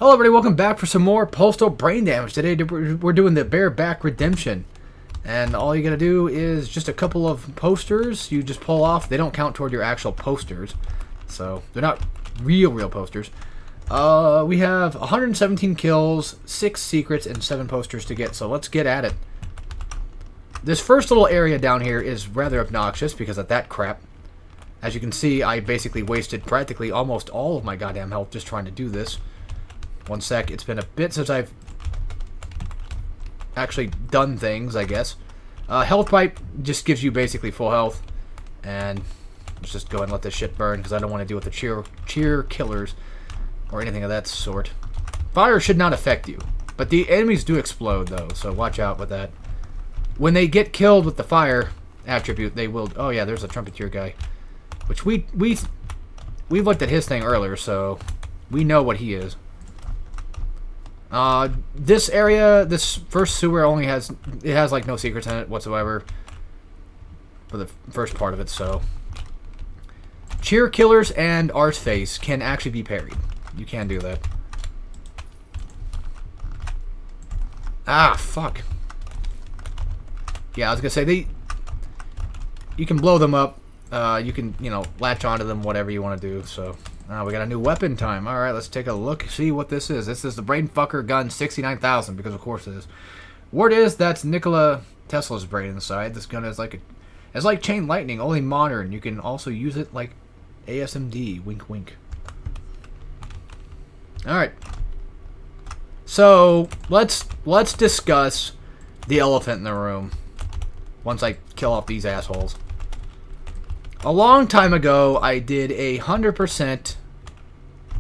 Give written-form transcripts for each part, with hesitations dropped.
Hello everybody, welcome back for some more Postal Brain Damage. Today we're doing the Bareback Redemption. And all you gotta do is just a couple of posters you just pull off. They don't count toward your actual posters. So, they're not real posters. We have 117 kills, 6 secrets, and 7 posters to get. So let's get at it. This first little area down here is rather obnoxious because of that crap. As you can see, I basically wasted practically almost all of my goddamn health just trying to do this. One sec, it's been a bit since I've actually done things, I guess. Health pipe just gives you basically full health. And let's just go ahead and let this shit burn because I don't want to deal with the cheer killers or anything of that sort. Fire should not affect you. But the enemies do explode though, so watch out with that. When they get killed with the fire attribute, they will... Oh yeah, there's a trumpeter guy. Which we looked at his thing earlier, so we know what he is. This area, this first sewer only has, it has like no secrets in it whatsoever for the first part of it, so. Cheer killers and Arseface can actually be parried. You can do that. Ah, fuck. Yeah, I was gonna say, you can blow them up, you can, you know, latch onto them, whatever you want to do, so. We got a new weapon time. Alright, let's take a look, see what this is. This is the Brainfucker Gun 69,000, because of course it is. Word is, that's Nikola Tesla's brain inside. This gun is like it's like Chain Lightning, only modern. You can also use it like ASMD. Wink, wink. Alright. So, let's discuss the elephant in the room. Once I kill off these assholes. A long time ago, I did a 100%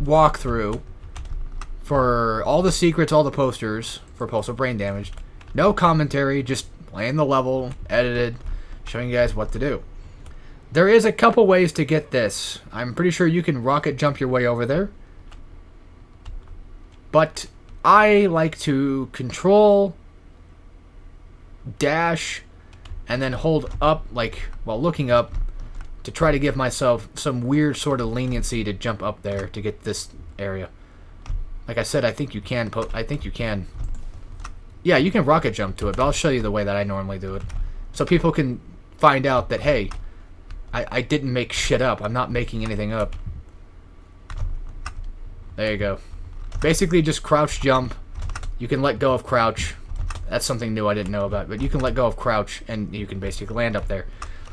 walkthrough for all the secrets, all the posters for Postal Brain Damage. No commentary, just playing the level, edited, showing you guys what to do. There is a couple ways to get this. I'm pretty sure you can rocket jump your way over there. But I like to control, dash, and then hold up, like, while looking up, to try to give myself some weird sort of leniency to jump up there to get this area. Like I said, I think you can. Yeah, you can rocket jump to it, but I'll show you the way that I normally do it. So people can find out that, hey, I didn't make shit up. I'm not making anything up. There you go. Basically just crouch jump. You can let go of crouch. That's something new I didn't know about, but you can let go of crouch and you can basically land up there.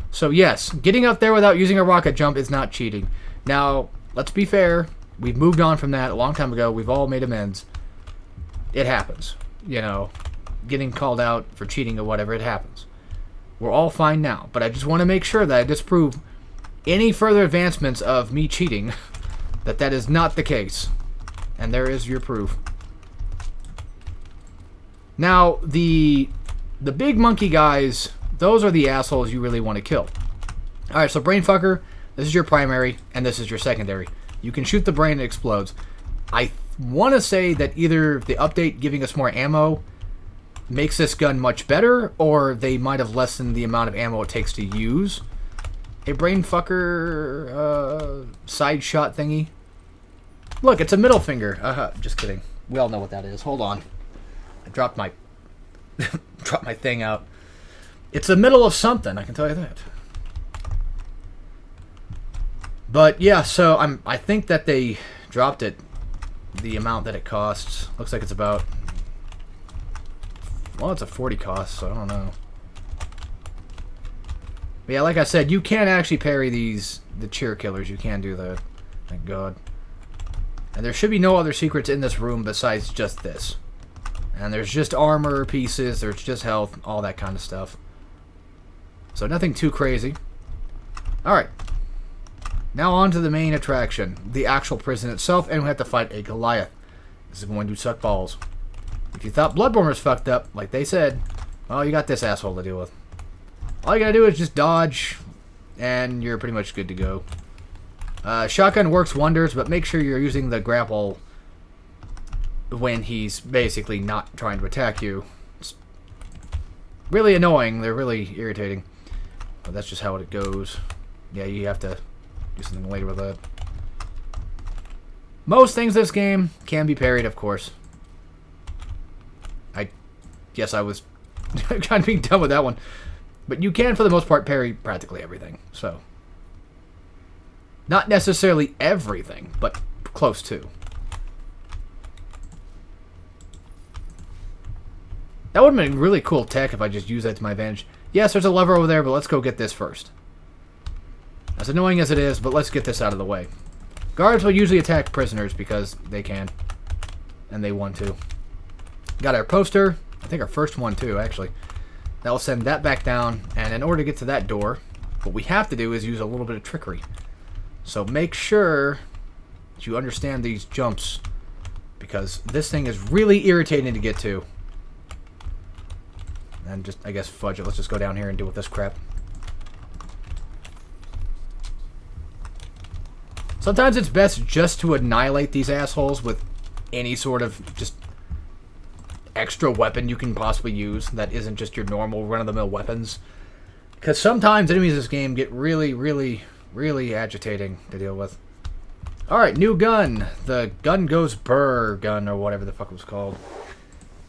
So yes, getting up there without using a rocket jump is not cheating. Now, let's be fair. We've moved on from that a long time ago. We've all made amends. It happens. You know, getting called out for cheating or whatever, it happens. We're all fine now. But I just want to make sure that I disprove any further advancements of me cheating, that is not the case. And there is your proof. Now, the big monkey guys... Those are the assholes you really want to kill. Alright, so Brainfucker, this is your primary, and this is your secondary. You can shoot the brain, it explodes. I want to say that either the update giving us more ammo makes this gun much better, or they might have lessened the amount of ammo it takes to use a Brainfucker side shot thingy. Look, it's a middle finger. Just kidding. We all know what that is. Hold on. I dropped my dropped my thing out. It's the middle of something, I can tell you that. But yeah, so I think that they dropped it, the amount that it costs. Looks like it's about, well, it's a 40 cost, so I don't know. But yeah, like I said, you can actually parry the cheer killers. You can do that. Thank God. And there should be no other secrets in this room besides just this. And there's just armor pieces, there's just health, all that kind of stuff. So nothing too crazy. Alright. Now on to the main attraction. The actual prison itself, and we have to fight a Goliath. This is going to suck balls. If you thought Bloodborne was fucked up, like they said, well, you got this asshole to deal with. All you gotta do is just dodge, and you're pretty much good to go. Shotgun works wonders, but make sure you're using the grapple when he's basically not trying to attack you. It's really annoying. They're really irritating. But that's just how it goes. Yeah, you have to do something later with that. Most things in this game can be parried, of course. I guess I was kind of being done with that one. But you can, for the most part, parry practically everything. So, not necessarily everything, but close to. That would have been really cool tech if I just used that to my advantage. Yes, there's a lever over there, but let's go get this first. As annoying as it is, but let's get this out of the way. Guards will usually attack prisoners because they can. And they want to. Got our poster. I think our first one too, actually. That will send that back down. And in order to get to that door, what we have to do is use a little bit of trickery. So make sure that you understand these jumps. Because this thing is really irritating to get to. And just, I guess, fudge it. Let's just go down here and deal with this crap. Sometimes it's best just to annihilate these assholes with any sort of just extra weapon you can possibly use that isn't just your normal run-of-the-mill weapons. Because sometimes enemies in this game get really, really, really agitating to deal with. Alright, new gun. The gun goes burr gun, or whatever the fuck it was called.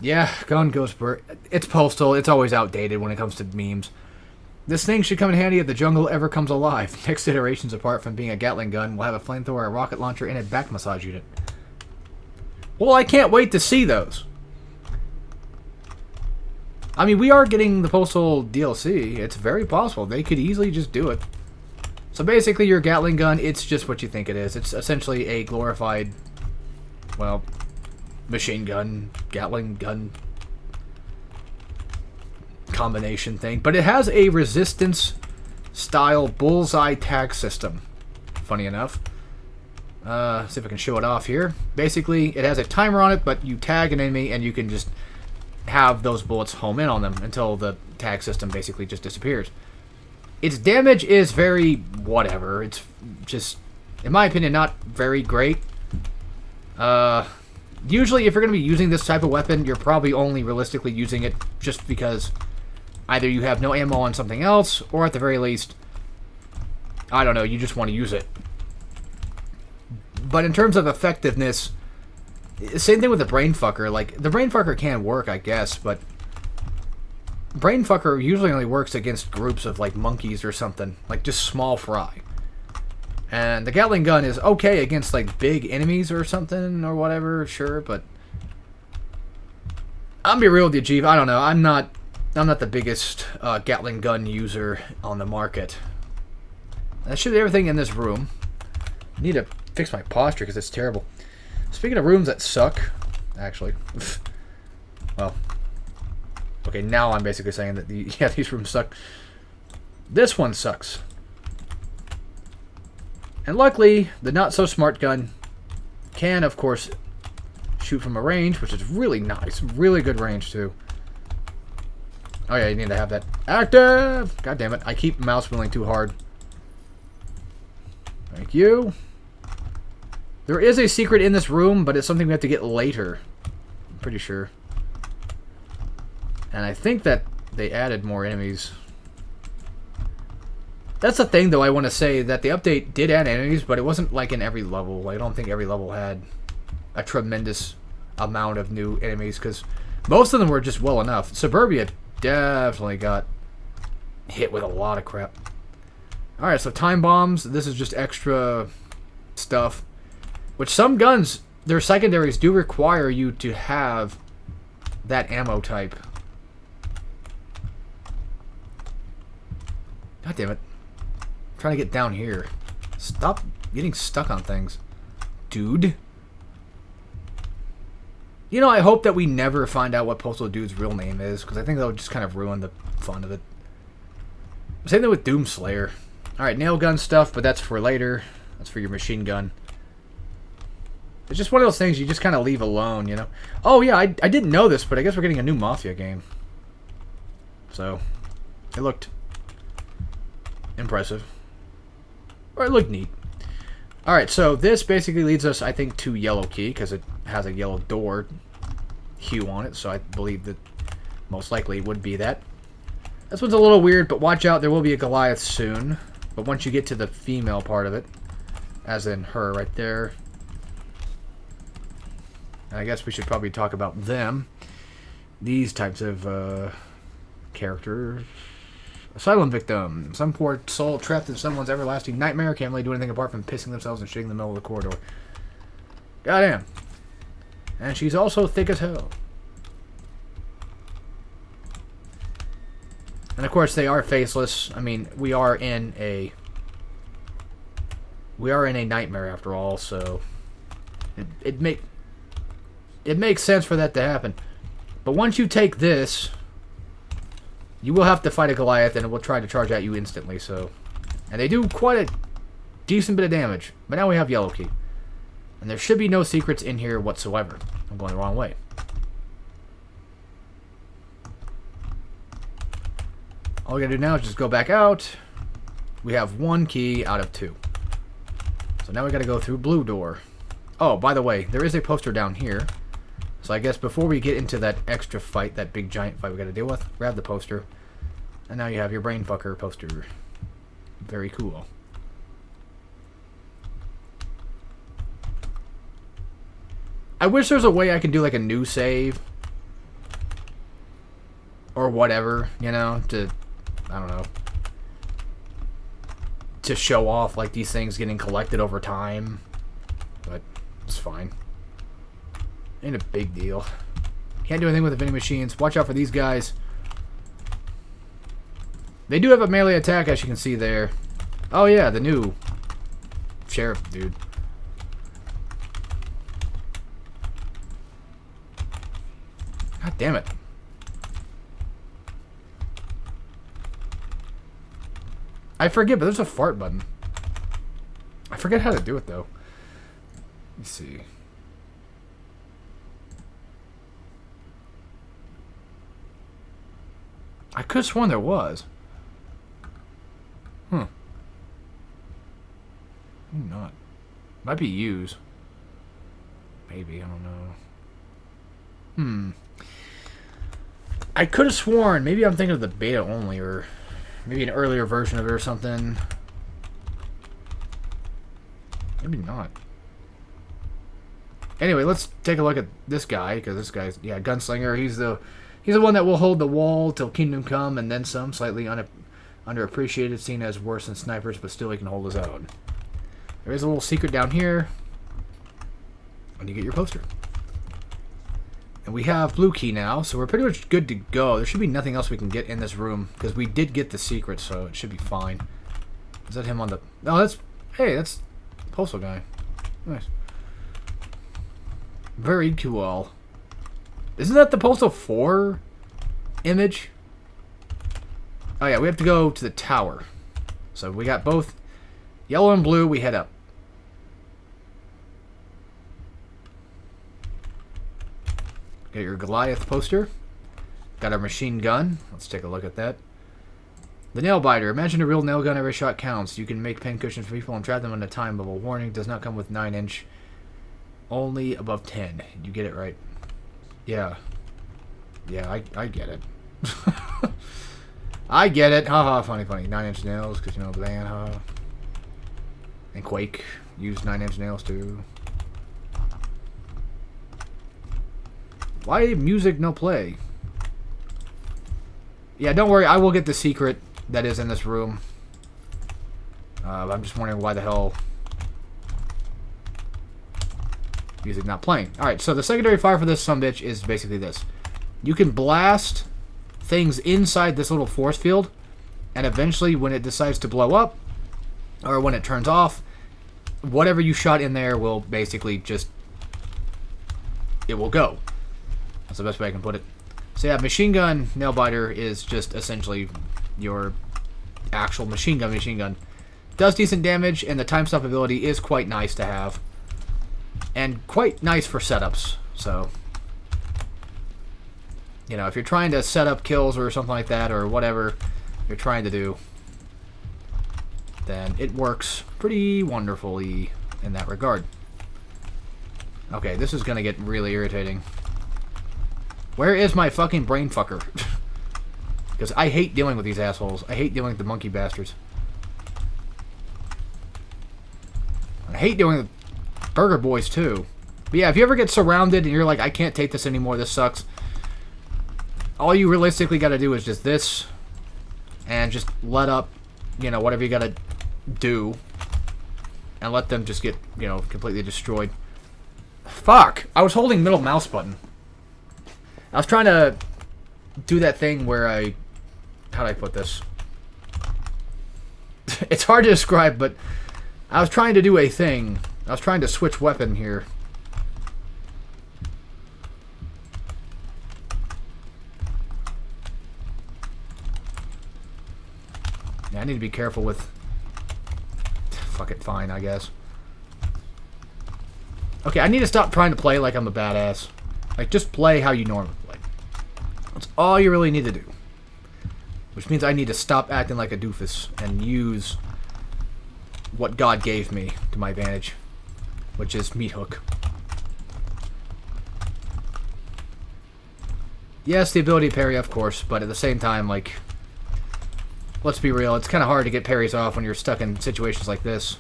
Yeah, gun goes burr. It's Postal. It's always outdated when it comes to memes. This thing should come in handy if the jungle ever comes alive. Next iterations, apart from being a Gatling gun, will have a flamethrower, a rocket launcher, and a back massage unit. Well, I can't wait to see those. I mean, we are getting the Postal DLC. It's very possible. They could easily just do it. So basically, your Gatling gun, it's just what you think it is. It's essentially a glorified, well, machine gun, Gatling gun combination thing. But it has a resistance-style bullseye tag system. Funny enough. See if I can show it off here. Basically, it has a timer on it, but you tag an enemy and you can just have those bullets home in on them until the tag system basically just disappears. Its damage is very whatever. It's just, in my opinion, not very great. Usually, if you're going to be using this type of weapon, you're probably only realistically using it just because either you have no ammo on something else, or at the very least, I don't know, you just want to use it. But in terms of effectiveness, same thing with the Brainfucker. Like, the Brainfucker can work, I guess, but Brainfucker usually only works against groups of, like, monkeys or something. Like, just small fry. And the Gatling gun is okay against, like, big enemies or something, or whatever, sure, but I'll be real with you, Jeeve. I don't know. I'm not the biggest Gatling gun user on the market. That should be everything in this room. I need to fix my posture because it's terrible. Speaking of rooms that suck, actually, well, okay, now I'm basically saying that these rooms suck. This one sucks. And luckily, the not-so-smart gun can, of course, shoot from a range, which is really nice. Really good range, too. Oh, yeah, you need to have that active! God damn it, I keep mouse wheeling too hard. Thank you. There is a secret in this room, but it's something we have to get later. I'm pretty sure. And I think that they added more enemies. That's the thing, though, I want to say, that the update did add enemies, but it wasn't, like, in every level. I don't think every level had a tremendous amount of new enemies, because most of them were just well enough. Suburbia definitely got hit with a lot of crap. Alright, so time bombs. This is just extra stuff. Which some guns, their secondaries do require you to have that ammo type. God damn it. I'm trying to get down here. Stop getting stuck on things. Dude. You know, I hope that we never find out what Postal Dude's real name is, because I think that would just kind of ruin the fun of it. Same thing with Doomslayer. Alright, nail gun stuff, but that's for later. That's for your machine gun. It's just one of those things you just kind of leave alone, you know? Oh, yeah, I didn't know this, but I guess we're getting a new Mafia game. So, it looked impressive. Or it looked neat. Alright, so this basically leads us, I think, to Yellow Key, because it has a yellow door hue on it, so I believe that most likely it would be that. This one's a little weird, but watch out, there will be a Goliath soon. But once you get to the female part of it, as in her right there, I guess we should probably talk about them. These types of characters. Asylum victim. Some poor soul trapped in someone's everlasting nightmare can't really do anything apart from pissing themselves and shitting in the middle of the corridor. Goddamn. And she's also thick as hell. And of course they are faceless. I mean, we are in a nightmare after all, so it makes sense for that to happen. But once you take this, you will have to fight a Goliath, and it will try to charge at you instantly. So, and they do quite a decent bit of damage. But now we have yellow key, and there should be no secrets in here whatsoever. I'm going the wrong way. All we gotta do now is just go back out. We have 1 key out of 2. So now we gotta go through blue door. Oh, by the way, there is a poster down here. So I guess before we get into that extra fight, that big giant fight we gotta deal with, grab the poster. And now you have your brainfucker poster. Very cool. I wish there's a way I can do like a new save. Or whatever, you know, to, I don't know, to show off like these things getting collected over time. But it's fine. Ain't a big deal. Can't do anything with the vending machines. Watch out for these guys. They do have a melee attack, as you can see there. Oh yeah, the new sheriff dude. God damn it. I forget, but there's a fart button. I forget how to do it, though. Let's see. I could have sworn there was. Maybe not. Might be use. Maybe, I don't know. I could have sworn. Maybe I'm thinking of the beta only, or maybe an earlier version of it or something. Maybe not. Anyway, let's take a look at this guy, because this guy's, yeah, gunslinger. He's the one that will hold the wall till Kingdom Come and then some. Slightly underappreciated, seen as worse than snipers, but still he can hold his own. There is a little secret down here when you get your poster. And we have blue key now, so we're pretty much good to go. There should be nothing else we can get in this room, because we did get the secret, so it should be fine. Is that him on the... Oh, that's... Hey, that's Postal guy. Nice. Very cool. Isn't that the Postal 4 image? Oh yeah, we have to go to the tower. So we got both yellow and blue. We head up. Got your Goliath poster. Got our machine gun. Let's take a look at that. The nail biter. Imagine a real nail gun. Every shot counts. You can make pen cushions for people and trap them in a time bubble. Warning, does not come with 9-inch. Only above 10. You get it right. Yeah. Yeah, I get it. I get it. Haha, funny. 9-inch nails, because you know the band, haha. And Quake used 9-inch nails too. Why music no play? Yeah, don't worry. I will get the secret that is in this room. I'm just wondering why the hell music not playing. Alright, so the secondary fire for this sumbitch is basically this. You can blast things inside this little force field, and eventually when it decides to blow up, or when it turns off, whatever you shot in there will basically just... it will go. That's the best way I can put it. So yeah, machine gun nail biter is just essentially your actual machine gun. Does decent damage, and the time stop ability is quite nice to have. And quite nice for setups, so... you know, if you're trying to set up kills or something like that, or whatever you're trying to do, then it works pretty wonderfully in that regard. Okay, this is gonna get really irritating. Where is my fucking brain fucker? Because I hate dealing with these assholes. I hate dealing with the monkey bastards. I hate dealing with burger boys too. But yeah, if you ever get surrounded and you're like, I can't take this anymore, this sucks. All you realistically got to do is just this. And just let up, you know, whatever you got to do. And let them just get, you know, completely destroyed. Fuck! I was holding middle mouse button. I was trying to do that thing where I... How do I put this? It's hard to describe, but I was trying to do a thing. I was trying to switch weapon here. Yeah, I need to be careful with... Fuck it, fine, I guess. Okay, I need to stop trying to play like I'm a badass. Like, just play how you normally play. That's all you really need to do. Which means I need to stop acting like a doofus and use what God gave me to my advantage. Which is meat hook. Yes, the ability to parry, of course, but at the same time, like... Let's be real, it's kind of hard to get parries off when you're stuck in situations like this.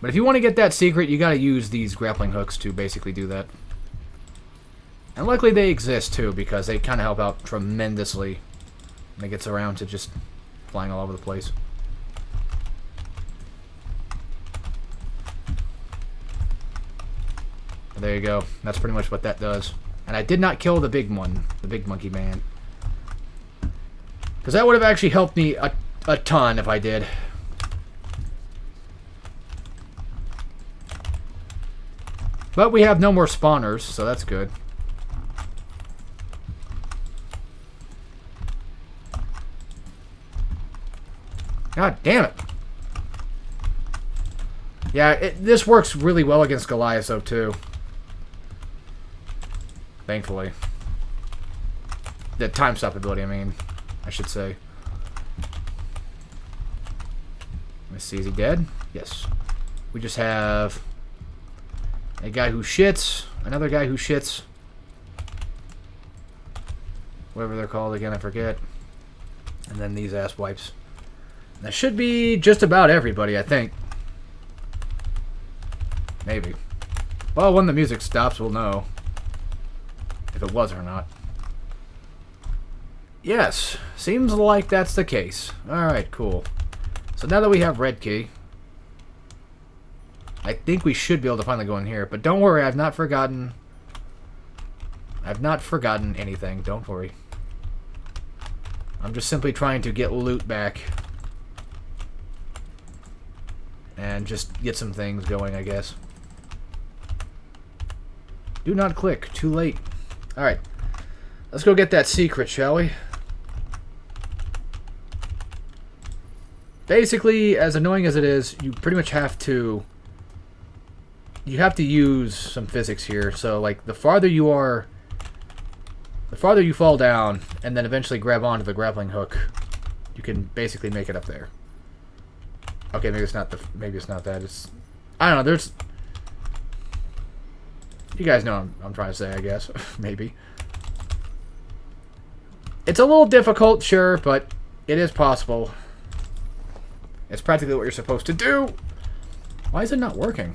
But if you want to get that secret, you gotta use these grappling hooks to basically do that. And luckily they exist too, because they kind of help out tremendously when it gets around to just flying all over the place. There you go. That's pretty much what that does. And I did not kill the big one, the big monkey man. Because that would have actually helped me a ton if I did. But we have no more spawners, so that's good. God damn it. Yeah, this works really well against Goliath, though, too. Thankfully. The time stop ability, I mean, I should say. Let me see, is he dead? Yes. We just have a guy who shits, another guy who shits. Whatever they're called again, I forget. And then these ass wipes. And that should be just about everybody, I think. Maybe. Well, when the music stops, we'll know if it was or not. Yes, seems like that's the case. Alright, cool. So now that we have red key, I think we should be able to finally go in here. But don't worry, I've not forgotten. I've not forgotten anything, don't worry. I'm just simply trying to get loot back. And just get some things going, I guess. Do not click. Too late. Alright. Let's go get that secret, shall we? Basically, as annoying as it is, you pretty much have to... You have to use some physics here. So, like, the farther you are... The farther you fall down, and then eventually grab onto the grappling hook, you can basically make it up there. Okay, maybe it's not the... Maybe it's not that. It's... I don't know, there's... You guys know what I'm trying to say, I guess. Maybe. It's a little difficult, sure, but it is possible. It's practically what you're supposed to do. Why is it not working?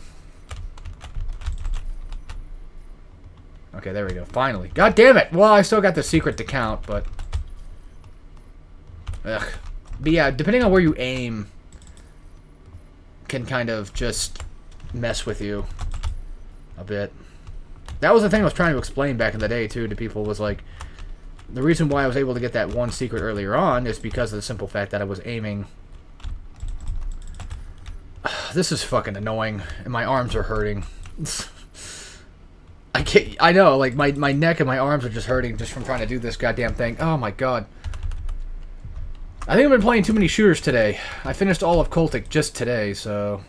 Okay, there we go. Finally. God damn it! Well, I still got the secret to count, but... Ugh. But yeah, depending on where you aim, can kind of just mess with you a bit. That was the thing I was trying to explain back in the day, too, to people, was like, the reason why I was able to get that one secret earlier on is because of the simple fact that I was aiming. This is fucking annoying, and my arms are hurting. I know, like, my neck and my arms are just hurting just from trying to do this goddamn thing. Oh my god. I think I've been playing too many shooters today. I finished all of Cultic just today, so...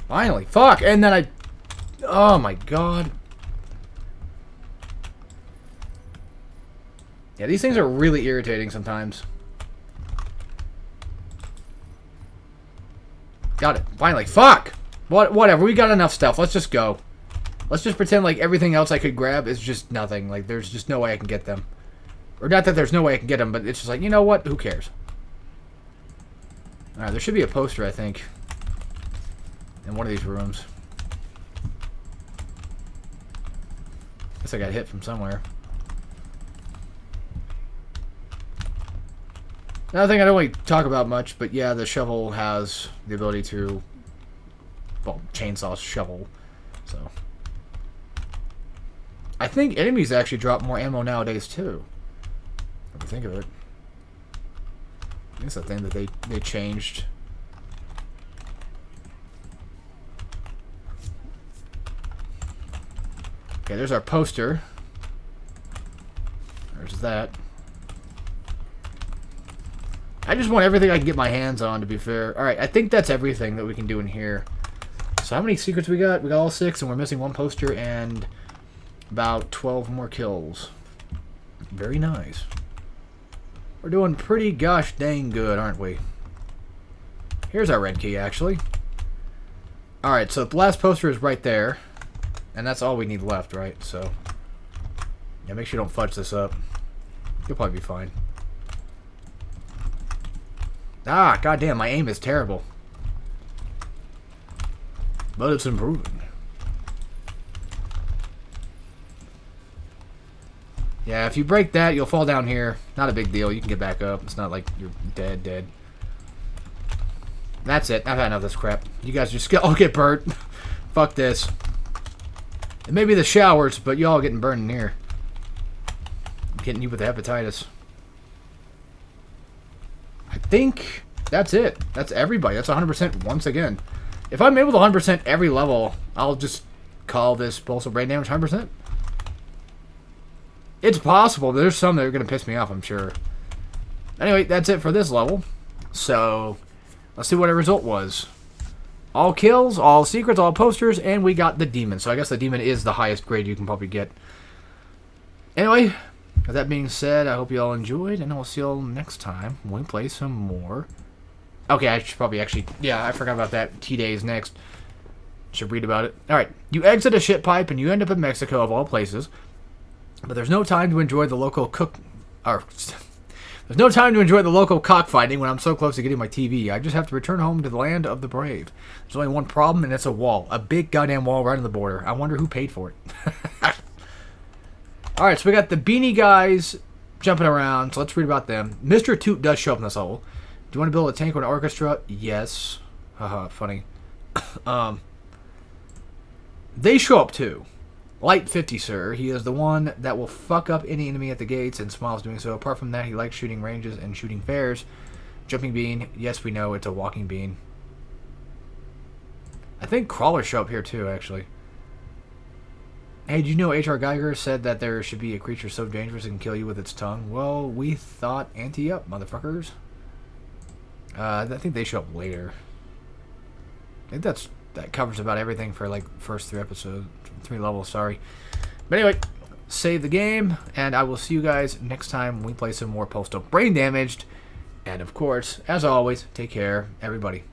Finally. Fuck! And then I... Oh my god. Yeah, these things are really irritating sometimes. Got it. Finally. Fuck! Whatever. We got enough stuff. Let's just go. Let's just pretend like everything else I could grab is just nothing. Like, there's just no way I can get them. Or not that there's no way I can get them, but it's just like, you know what? Who cares? Alright, there should be a poster, I think, in one of these rooms. Guess I got hit from somewhere. Another thing I don't really talk about much, but yeah, the shovel has the ability to, well, chainsaw shovel, so. I think enemies actually drop more ammo nowadays, too. If you think of it. I think it's a thing that they changed. Okay, there's our poster. There's that. I just want everything I can get my hands on, to be fair. Alright, I think that's everything that we can do in here. So how many secrets we got? We got all 6, and we're missing 1 poster and about 12 more kills. Very nice. We're doing pretty gosh dang good, aren't we? Here's our red key, actually. Alright, so the last poster is right there. And that's all we need left, right? So, yeah, make sure you don't fudge this up. You'll probably be fine. Ah, goddamn, my aim is terrible. But it's improving. Yeah, if you break that, you'll fall down here. Not a big deal. You can get back up. It's not like you're dead. That's it. I've had enough of this crap. You guys just all get burnt. Fuck this. It may be the showers, but y'all getting burned in here. I'm getting you with hepatitis. I think that's it. That's everybody. That's 100% once again. If I'm able to 100% every level, I'll just call this postal brain damage 100%. It's possible. There's some that are going to piss me off, I'm sure. Anyway, that's it for this level. So, let's see what our result was. All kills, all secrets, all posters, and we got the demon. So I guess the demon is the highest grade you can probably get. Anyway, with that being said, I hope you all enjoyed, and I'll see you all next time when we play some more. Okay, I should probably actually... Yeah, I forgot about that. T-Days next. Should read about it. Alright, you exit a shit pipe, and you end up in Mexico, of all places. But there's no time to enjoy the local There's no time to enjoy the local cockfighting when I'm so close to getting my TV. I just have to return home to the land of the brave. There's only one problem, and it's a wall. A big goddamn wall right on the border. I wonder who paid for it. Alright, so we got the beanie guys jumping around, so let's read about them. Mr. Toot does show up in this level. Do you want to build a tank or an orchestra? Yes. Haha, funny. They show up too. Light 50, sir. He is the one that will fuck up any enemy at the gates and smiles doing so. Apart from that, he likes shooting ranges and shooting fairs. Jumping bean. Yes, we know it's a walking bean. I think crawlers show up here too, actually. Hey, did you know H.R. Geiger said that there should be a creature so dangerous it can kill you with its tongue? Well, we thought ante-up, motherfuckers. I think they show up later. I think that covers about everything for like first 3 levels, sorry. But anyway, save the game, and I will see you guys next time when we play some more Postal Brain Damaged. And of course, as always, take care, everybody.